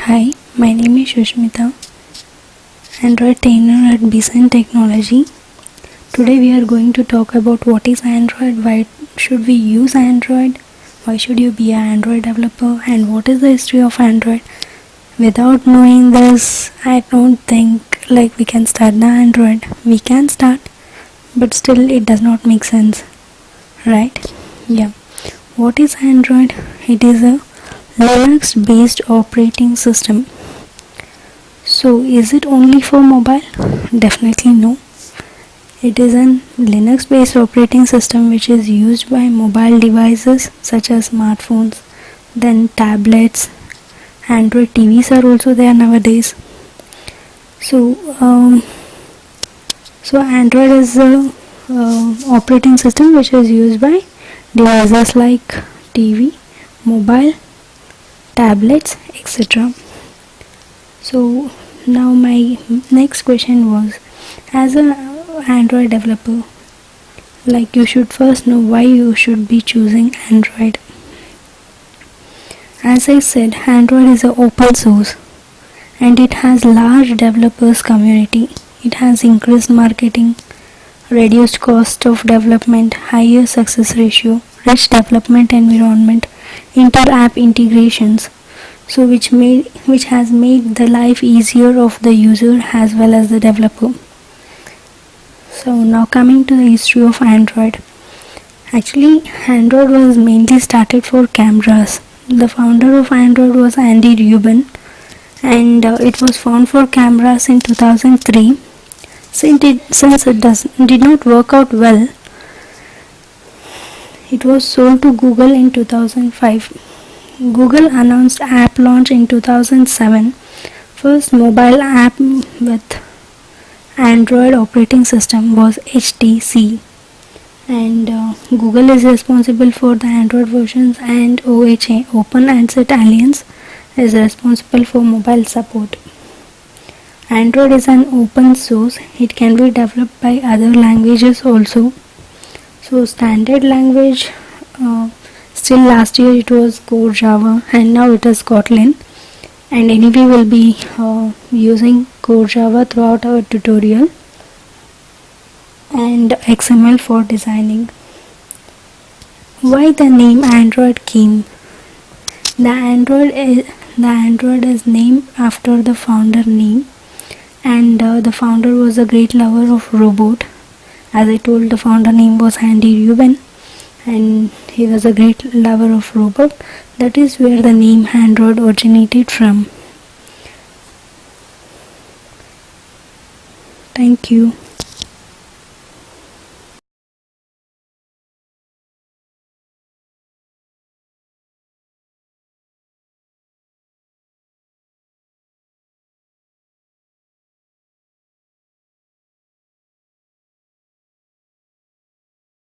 Hi, my name is Shushmita, Android trainer at Bison Technology. Today we are going to talk about what is Android, why should we use Android, why should you be an Android developer, and what is the history of Android. Without knowing this, I don't think we can start the Android. We can start, but still it does not make sense, right? Yeah. What is Android? It is a Linux based operating system. So is it only for mobile? Definitely no. It is a Linux based operating system which is used by mobile devices such as smartphones, then tablets, Android TVs are also there nowadays. So Android is a operating system which is used by devices like TV, mobile, tablets, etc. So now my next question was, as an Android developer, you should first know why you should be choosing Android. As I said, Android is an open source and it has large developers community. It has increased marketing, reduced cost of development, higher success ratio, rich development environment, inter-app integrations, so which has made the life easier of the user as well as the developer. So now coming to the history of Android. Actually, Android was mainly started for cameras. The founder of Android was Andy Rubin, and it was found for cameras in 2003. Since it did not work out well, it was sold to Google in 2005. Google announced app launch in 2007. First mobile app with Android operating system was HTC, and Google is responsible for the Android versions, and OHA, Open Handset Alliance, is responsible for mobile support. Android is an open source. It can be developed by other languages also. So standard language, still last year it was Core Java and now it is Kotlin, and anyway we'll be using Core Java throughout our tutorial, and XML for designing. Why the name Android came? The Android is named after the founder name, and the founder was a great lover of robot. As I told, the founder name was Andy Rubin, and he was a great lover of robot. That is where the name Android originated from. Thank you.